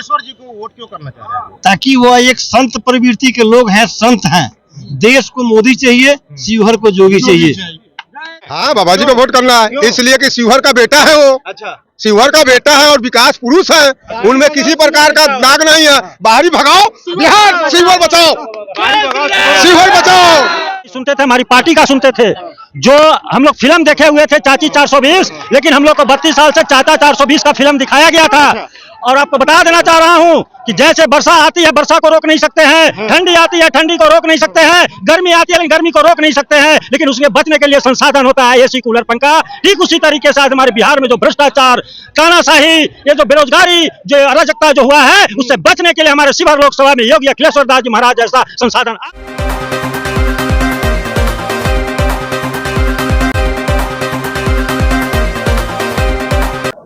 अखिलेश्वर जी को वोट क्यों करना चाह रहे हैं? ताकि वो एक संत प्रवृत्ति के लोग हैं, संत हैं। देश को मोदी चाहिए, शिवहर को जोगी चाहिए। हाँ, बाबा जी को वोट करना है, इसलिए कि शिवहर का बेटा है वो। अच्छा, शिवहर का बेटा है और विकास पुरुष है, उनमें किसी प्रकार का दाग नहीं है। बाहरी भगाओ बिहार, शिवहर बचाओ, शिवहर बचाओ। सुनते थे, हमारी पार्टी का सुनते थे। जो हम लोग फिल्म देखे हुए थे चाची 420, लेकिन हम लोग को 32 साल से चाचा 420 का फिल्म दिखाया गया था। और आपको बता देना चाह रहा हूं कि जैसे वर्षा आती है, वर्षा को रोक नहीं सकते हैं, ठंडी आती है, ठंडी को रोक नहीं सकते हैं, गर्मी आती है, लेकिन गर्मी को रोक नहीं सकते हैं, लेकिन उसमें बचने के लिए संसाधन होता है, एसी, कूलर, पंखा। ठीक उसी तरीके से आज हमारे बिहार में जो भ्रष्टाचार, तानाशाही, ये जो बेरोजगारी, जो अराजकता जो हुआ है, उससे बचने के लिए हमारे शिवहर लोकसभा में योगी अखिलेश्वर दास जी महाराज जैसा संसाधन।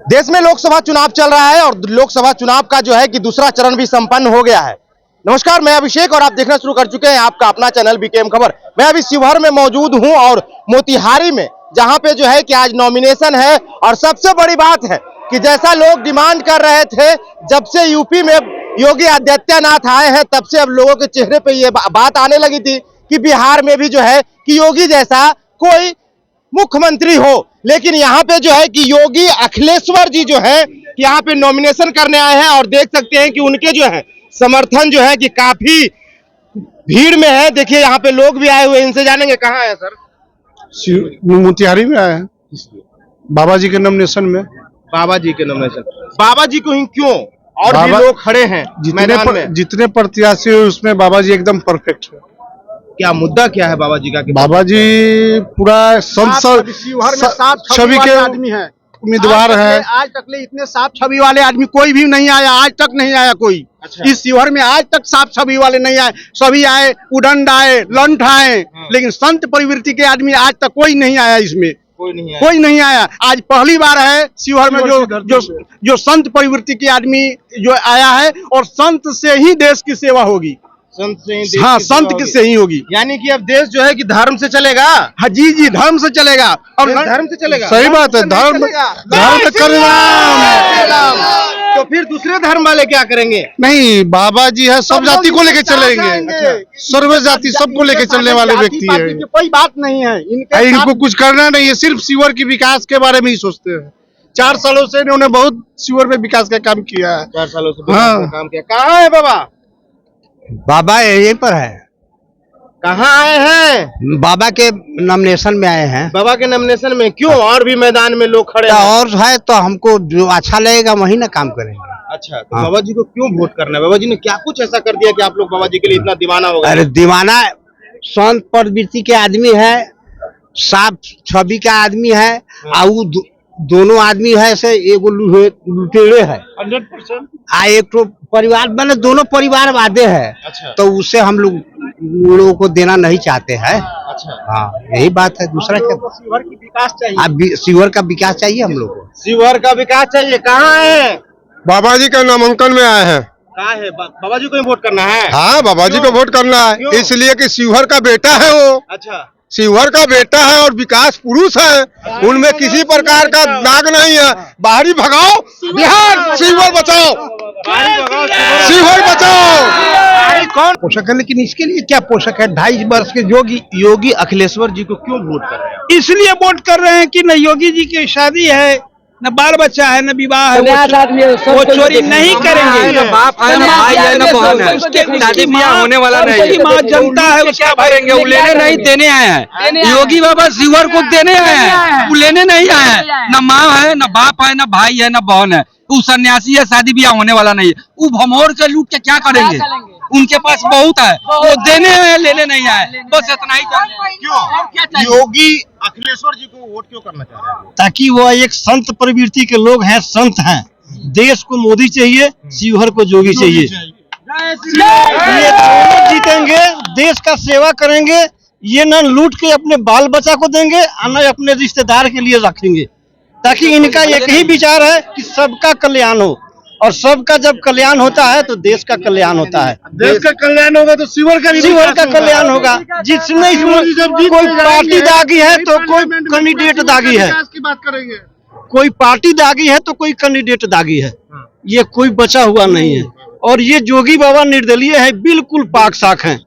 देश में लोकसभा चुनाव चल रहा है और लोकसभा चुनाव का जो है कि दूसरा चरण भी संपन्न हो गया है। नमस्कार, मैं अभिषेक और आप देखना शुरू कर चुके हैं आपका अपना चैनल बीकेएम खबर। मैं अभी शिवहर में मौजूद हूं और मोतिहारी में, जहां पे जो है कि आज नॉमिनेशन है। और सबसे बड़ी बात है कि जैसा लोग डिमांड कर रहे थे, जब से यूपी में योगी आदित्यनाथ आए हैं, तब से अब लोगों के चेहरे पे ये बात आने लगी थी कि बिहार में भी जो है कि योगी जैसा कोई मुख्यमंत्री हो। लेकिन यहाँ पे जो है कि योगी अखिलेश्वर जी जो है यहाँ पे नॉमिनेशन करने आए हैं और देख सकते हैं कि उनके जो है समर्थन जो है कि काफी भीड़ में है। देखिए यहाँ पे लोग भी आए हुए, इनसे जानेंगे कहाँ है सर। मोतिहारी में आए हैं, बाबा जी के नॉमिनेशन में। बाबा जी के नॉमिनेशन, बाबा जी को ही क्यों? और भी लोग खड़े हैं मैदान में। जितने प्रत्याशी हुए उसमें बाबा जी एकदम परफेक्ट है। क्या मुद्दा क्या है बाबा जी का? बाबा जी पूरा संसद छवि के आदमी है, उम्मीदवार है। आज तक ले इतने साफ छवि वाले आदमी कोई भी नहीं आया, आज तक नहीं आया कोई। अच्छा। इस शिवहर में आज तक साफ छवि वाले नहीं आए। सभी आए, उदंड आए, लंठ आए, लेकिन संत प्रवृत्ति के आदमी आज तक कोई नहीं आया। इसमें कोई नहीं आया। आज पहली बार है शिवहर में जो संत प्रवृत्ति के आदमी जो आया है, और संत से ही देश की सेवा होगी। संत से ही, हाँ, संत से ही होगी। यानी कि अब देश जो है कि धर्म से चलेगा। हाँ जी जी, धर्म से चलेगा। अब धर्म से चलेगा। सही बात है, धर्म तो फिर दूसरे धर्म वाले क्या करेंगे? नहीं, बाबा जी है, सब जाति को लेके चलेंगे। सर्व जाति सबको लेके चलने वाले व्यक्ति है। कोई बात नहीं है इनको कुछ करना नहीं है, सिर्फ शिवहर की विकास के बारे में ही सोचते हैं। 4 सालों से इन्होंने बहुत शिवहर में विकास का काम किया है। 4 सालों से काम किया। कहाँ है बाबा? बाबा यहीं पर है। कहाँ आए हैं? बाबा के नॉमिनेशन में आए हैं। बाबा के नॉमिनेशन में क्यों? और भी मैदान में लोग खड़े हैं। और है तो हमको जो अच्छा लगेगा वही ना काम करेंगे। अच्छा, तो बाबा जी को क्यों वोट करना है? बाबा जी ने क्या कुछ ऐसा कर दिया कि आप लोग बाबा जी के लिए इतना दीवाना हो गए? अरे दीवाना, संत प्रवृत्ति के आदमी है, साफ छवि का आदमी है, और दोनों आदमी है ऐसे एगो लुटेरे है 100%। एक तो परिवार मैंने दोनों परिवार वादे है। अच्छा। तो उससे हम लोगों को देना नहीं चाहते हैं। अच्छा, हाँ, यही बात है, दूसरा क्या। शिवहर की विकास चाहिए। अब शिवहर का विकास चाहिए हम लोग को। शिवहर का विकास चाहिए। कहाँ है? बाबा जी का नामांकन में आए हैं। कहाँ है? बाबा जी को ही वोट करना है। हाँ, बाबा जी को वोट करना है, इसलिए कि शिवहर का बेटा है वो। अच्छा, शिवहर का बेटा है और विकास पुरुष है, उनमें किसी प्रकार का दाग नहीं है। बाहरी भगाओ बिहार, शिवहर बचाओ, शिवहर बचाओ। कौन पोषक है, लेकिन इसके लिए क्या पोषक है? 2.5 वर्ष के योगी अखिलेश्वर जी को क्यों वोट कर रहे हैं? इसलिए वोट कर रहे हैं कि न योगी जी की शादी है, न बाल बच्चा है, न विवाह है, वो चोरी नहीं करेंगे। न बाप है, न भाई है, न बहन है, शादी ब्याह होने वाला नहीं है। माँ जनता है, उसका भरेंगे, वो लेने नहीं देने आए हैं। योगी बाबा शिवहर को देने आए हैं, वो लेने नहीं आए हैं। न माँ है, न बाप है, न भाई है, न बहन है। वो सन्यासी है, शादी ब्याह होने वाला नहीं है। वो भमोर के लूट के क्या करेंगे? उनके पास बहुत है, वो देने आए, लेने नहीं आए। बस इतना ही। क्यों योगी अखिलेश्वर जी को वोट क्यों करना चाह रहे हैं? ताकि वो एक संत प्रवृत्ति के लोग हैं, संत हैं। देश को मोदी चाहिए, शिवहर को जोगी चाहिए। ये दोनों जीतेंगे, देश का सेवा करेंगे। ये न लूट के अपने बाल बच्चा को देंगे और न अपने रिश्तेदार के लिए रखेंगे। ताकि इनका एक ही विचार है कि सबका कल्याण हो, और सबका जब कल्याण होता है तो देश का कल्याण होता है। देश का कल्याण होगा तो शिवहर का कल्याण होगा। जिसने कोई पार्टी दागी है तो कोई कैंडिडेट दागी है, की बात करेंगे। कोई पार्टी दागी है तो कोई कैंडिडेट दागी है। ये कोई बचा हुआ नहीं है। और ये जोगी बाबा निर्दलीय है, बिल्कुल पाक साख हैं।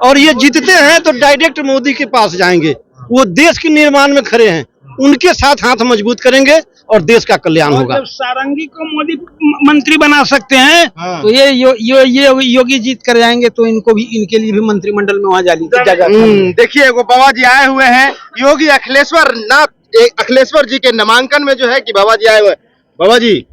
और ये जीतते हैं तो डायरेक्ट मोदी के पास जाएंगे। वो देश के निर्माण में खड़े हैं, उनके साथ हाथ मजबूत करेंगे और देश का कल्याण होगा। जब सारंगी को मोदी मंत्री बना सकते हैं हाँ। तो ये योगी जीत कर जाएंगे, तो इनको भी, इनके लिए भी मंत्रिमंडल में वहाँ जगह। देखिए वो बाबा जी आए हुए हैं योगी अखिलेश्वर जी के नामांकन में जो है कि बाबा जी आए हुए हैं। बाबा जी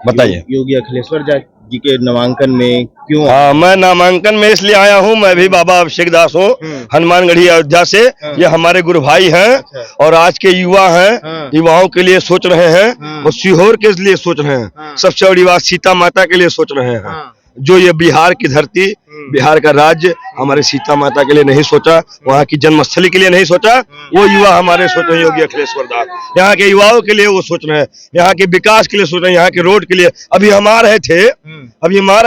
बताइए। योगी अखिलेश्वर जी के नामांकन में क्यों? हाँ, मैं नामांकन में इसलिए आया हूँ, मैं भी बाबा अभिषेक दास हूँ, हनुमानगढ़ी अयोध्या से। ये हमारे गुरु भाई हैं और आज के युवा हैं, युवाओं के लिए सोच रहे हैं, वो सीहोर के लिए सोच रहे हैं, सबसे बड़ी बात सीता माता के लिए सोच रहे हैं। जो ये बिहार की धरती, बिहार का राज्य हमारे सीता माता के लिए नहीं सोचा, वहाँ की जन्मस्थली के लिए नहीं सोचा, वो युवा हमारे सोच रहे हैं योगी अखिलेश्वर दास। यहाँ के युवाओं के लिए वो सोच रहे हैं, यहाँ के विकास के लिए सोच रहे हैं, यहाँ के रोड के लिए। अभी हम आ रहे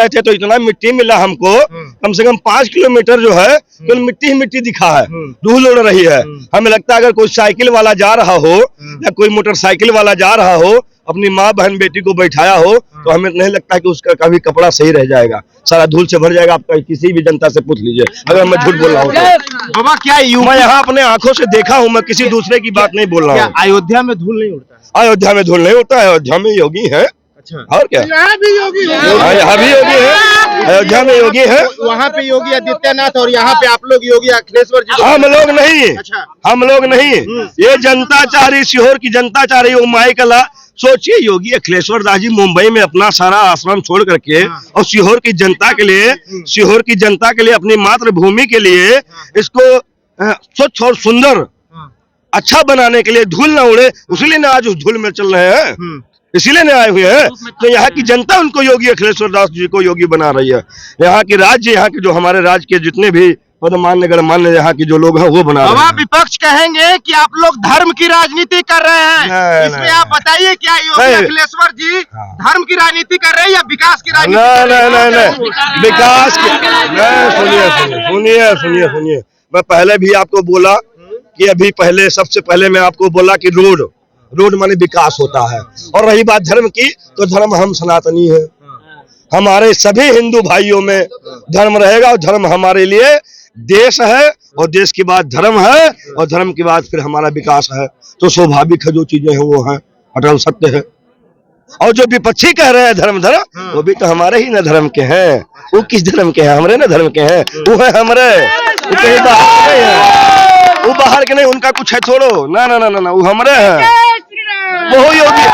थे तो इतना मिट्टी मिला हमको, कम से कम 5 किलोमीटर जो है तो मिट्टी ही मिट्टी दिखा है, धूल उड़ रही है। हमें लगता है अगर कोई साइकिल वाला जा रहा हो या कोई मोटरसाइकिल वाला जा रहा हो, अपनी माँ बहन बेटी को बैठाया हो, तो हमें नहीं लगता कि उसका कभी कपड़ा सही रह जाएगा, सारा धूल से भर जाएगा। आप किसी भी जनता से पूछ लीजिए, अगर मैं झूठ बोल रहा हूँ तो। बाबा क्या मैं यहाँ अपने आंखों से देखा हूँ, मैं किसी दूसरे की बात नहीं बोल रहा हूँ। अयोध्या में धूल नहीं उड़ता है? अयोध्या में धूल नहीं उड़ता है, अयोध्या में योगी है। अच्छा, और क्या, यहाँ भी योगी है? हाँ, यहाँ भी योगी है, अयोध्या में योगी है। वहाँ पे योगी आदित्यनाथ और यहाँ पे आप लोग योगी अखिलेश्वर जी। हम लोग नहीं, अच्छा। हम लोग नहीं, ये जनता चाह रही, सीहोर की जनता चाह रही है। माई कला सोचिए, योगी अखिलेश्वर दास जी मुंबई में अपना सारा आश्रम छोड़ करके और सीहोर की जनता के लिए, सीहोर की जनता के लिए, अपनी मातृभूमि के लिए इसको स्वच्छ और सुंदर अच्छा बनाने के लिए, धूल न उड़े, उसीलिए ना आज उस धूल में चल रहे हैं, इसीलिए न आए हुए हैं। तो यहाँ की जनता उनको योगी अखिलेश्वर दास जी को योगी बना रही है। यहाँ की राज्य, यहाँ के जो हमारे राज्य के जितने भी पदमान्य गणमान्य यहाँ के जो लोग हैं वो बना रहे हैं। विपक्ष कहेंगे कि आप लोग धर्म की राजनीति कर रहे हैं, इसमें आप बताइए क्या योगी अखिलेश्वर जी धर्म की राजनीति कर रहे हैं या विकास की राजनीति? नहीं, विकास की। सुनिए, मैं पहले भी आपको बोला कि अभी पहले, सबसे पहले मैं आपको बोला कि रोड माने विकास होता है। और रही बात धर्म की, तो धर्म हम सनातनी है, हमारे सभी हिंदू भाइयों में धर्म रहेगा और धर्म हमारे लिए देश है और देश के बाद धर्म है और धर्म के बाद फिर हमारा विकास है। तो स्वाभाविक है, जो चीजें हैं वो हैं, अटल सत्य है। और जो विपक्षी कह रहे हैं धर्म, वो भी तो हमारे ही न धर्म के हैं। वो किस धर्म के हैं? हमारे न धर्म के हैं, वो है हमारे, वो कहीं बाहर नहीं है, वो बाहर के नहीं, उनका कुछ है छोड़ो, ना, वो हमारे हैं। वो योगी,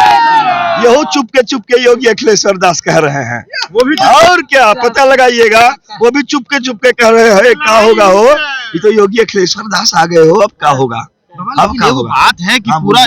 यही चुपके योगी अखिलेश्वर दास कह रहे हैं, वो भी। और क्या पता लगाइएगा, वो भी चुपके कह रहे हैं क्या होगा हो, ये तो योगी अखिलेश्वर दास आ गए हो, अब क्या होगा? अब क्या होगा? बात है कि पूरा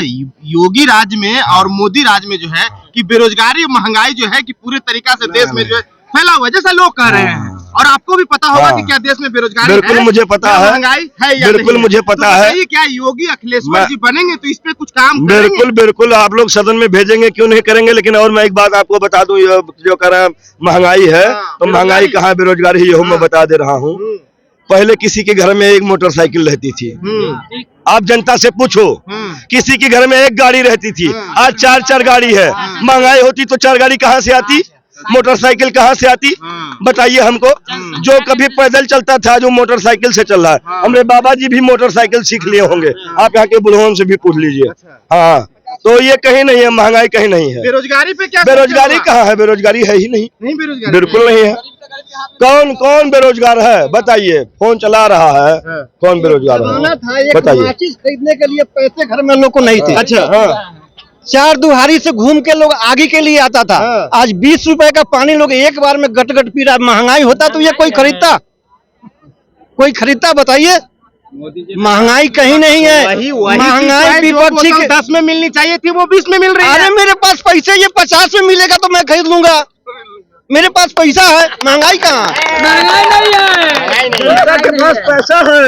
योगी राज में और मोदी राज में जो है कि बेरोजगारी, महंगाई जो है कि पूरे तरीका से देश में जो है फैला हुआ है, जैसा लोग कह रहे हैं। और आपको भी पता होगा कि क्या देश में बेरोजगारी है? बिल्कुल मुझे पता है, महंगाई है या बिल्कुल मुझे पता है। क्या योगी अखिलेश्वर जी बनेंगे तो इस पे कुछ काम करेंगे? बिल्कुल आप लोग सदन में भेजेंगे, क्यों नहीं करेंगे। लेकिन और मैं एक बात आपको बता दूं, जो कह रहा है महंगाई है, तो महंगाई कहाँ, बेरोजगारी है, मैं बता दे रहा हूँ। पहले किसी के घर में एक मोटरसाइकिल रहती थी, आप जनता से पूछो, किसी के घर में एक गाड़ी रहती थी, आज 4 गाड़ी है। महंगाई होती तो 4 गाड़ी कहाँ से आती, मोटरसाइकिल कहाँ से आती, बताइए हमको। जो कभी पैदल चलता था, जो मोटरसाइकिल से चल रहा है। हमारे बाबा जी भी मोटरसाइकिल सीख लिए होंगे, आप यहाँ के बुढ़ों से भी पूछ लीजिए। हाँ, तो ये कहीं नहीं है, महंगाई कहीं नहीं है। बेरोजगारी पे क्या? बेरोजगारी कहाँ है? बेरोजगारी है ही नहीं, बेरोजगारी बिल्कुल नहीं है। कौन बेरोजगार है बताइए? फोन चला रहा है, कौन बेरोजगार है बताइए? माचिस खरीदने के लिए पैसे घर में लोग को नहीं थे। अच्छा, हाँ, 4 दुहारी से घूम के लोग आगे के लिए आता था। आज 20 रुपए का पानी लोग एक बार में गट पी रहा। महंगाई होता तो ये कोई खरीदता बताइए? महंगाई कहीं नहीं है। महंगाई विपक्षी के 10 में मिलनी चाहिए थी, वो 20 में मिल रही है। अरे मेरे पास पैसे, ये 50 में मिलेगा तो मैं खरीद लूंगा, मेरे पास पैसा है। महंगाई कहाँ है? महंगाई नहीं है, के पास पैसा है,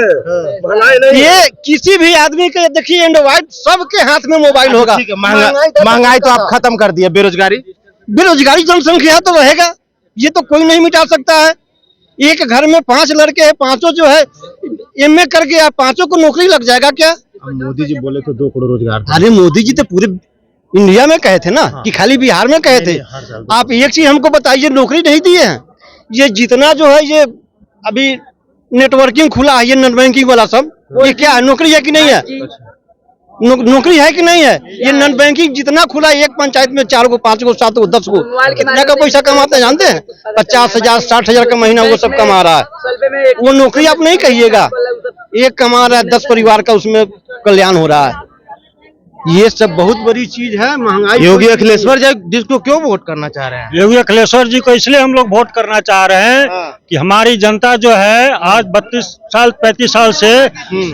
महंगाई नहीं। ये किसी भी आदमी के देखिए एंड्रॉइड, सबके हाथ में मोबाइल होगा। महंगाई तो आप खत्म कर दिए, बेरोजगारी जनसंख्या तो रहेगा, ये तो कोई नहीं मिटा सकता है। एक घर में 5 लड़के हैं, 5 जो है MA करके, 5 को नौकरी लग जाएगा क्या? मोदी जी बोले तो 2 करोड़ रोजगार। अरे मोदी जी तो पूरे इंडिया में कहे थे ना कि खाली बिहार में कहे थे। आप एक चीज हमको बताइए, नौकरी नहीं दिए हैं। ये जितना जो है ये अभी नेटवर्किंग खुला है, ये नेट बैंकिंग वाला सब, ये क्या है? नौकरी है कि नहीं है? नौकरी है कि नहीं है? ये नेट बैंकिंग जितना खुला है, एक पंचायत में 4 को 5 को 7 को 10 को कितना का पैसा कमाते हैं जानते हैं? 50,000 60,000 का महीना वो सब कमा रहा है। वो नौकरी आप नहीं कहिएगा, एक कमा रहा है 10 परिवार का, उसमें कल्याण हो रहा है। ये सब बहुत बड़ी चीज है। महंगाई योगी अखिलेश्वर जिसको क्यों वोट करना चाह रहे हैं? योगी अखिलेश्वर जी को इसलिए हम लोग वोट करना चाह रहे हैं कि हमारी जनता जो है आज 32 साल 35 साल से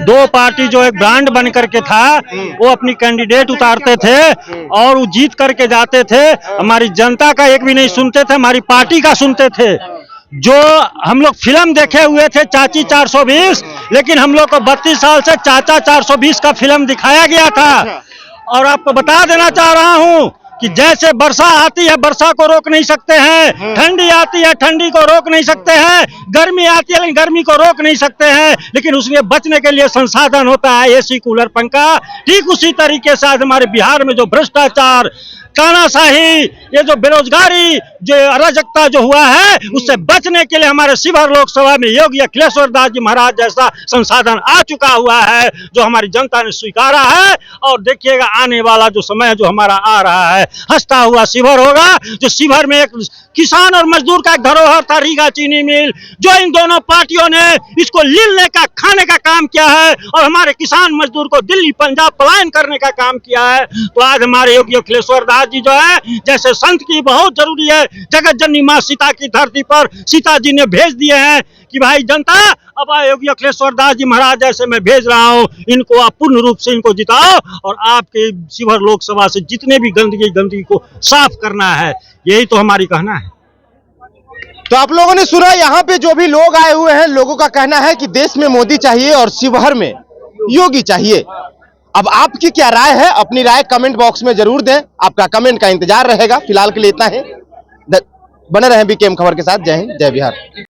2 पार्टी जो एक ब्रांड बन करके था, वो अपनी कैंडिडेट उतारते थे और वो जीत करके जाते थे। हमारी जनता का एक भी नहीं सुनते थे, हमारी पार्टी का सुनते थे। जो हम लोग फिल्म देखे हुए थे चाची 420, लेकिन हम लोग को 32 साल से चाचा 420 का फिल्म दिखाया गया था। और आपको बता देना चाह रहा हूं कि जैसे वर्षा आती है, वर्षा को रोक नहीं सकते हैं, ठंडी आती है, ठंडी को रोक नहीं सकते हैं, गर्मी आती है लेकिन गर्मी को रोक नहीं सकते हैं, लेकिन उसमें बचने के लिए संसाधन होता है एसी, कूलर, पंखा। ठीक उसी तरीके से आज हमारे बिहार में जो भ्रष्टाचार, तानाशाही, ये जो बेरोजगारी, जो अराजकता जो हुआ है, उससे बचने के लिए हमारे शिवहर लोकसभा में योगी अखिलेश्वर दास जी महाराज जैसा संसाधन आ चुका हुआ है, जो हमारी जनता ने स्वीकारा है। और देखिएगा आने वाला जो समय जो हमारा आ रहा है, हंसता हुआ शिवहर होगा। जो शिवहर में एक किसान और मजदूर का धरोहर था, रीगा चीनी मिल, जो इन दोनों पार्टियों ने इसको लीलने का, खाने का काम किया है और हमारे किसान मजदूर को दिल्ली पंजाब पलायन करने का काम किया है। तो आज हमारे योगी अखिलेश्वर दास जी जो है, जैसे संत की बहुत जरूरी है, जगत जननी माँ सीता की धरती पर सीता जी ने भेज दिए हैं कि भाई जनता, अब योगी अखिलेश्वर दास जी महाराज जैसे मैं भेज रहा हूं, इनको आप पूर्ण रूप से इनको जिताओ और आपके शिवहर लोकसभा से जितने भी गंदगी को साफ करना है। यही तो हमारी कहना है। तो आप लोगों ने सुना, यहाँ पे जो भी लोग आए हुए हैं, लोगों का कहना है कि देश में मोदी चाहिए और शिवहर में योगी चाहिए। अब आपकी क्या राय है? अपनी राय कमेंट बॉक्स में जरूर दें। आपका कमेंट का इंतजार रहेगा। फिलहाल के लिए इतना ही। बने रहें बीकेएम खबर के साथ। जय हिंद, जय बिहार।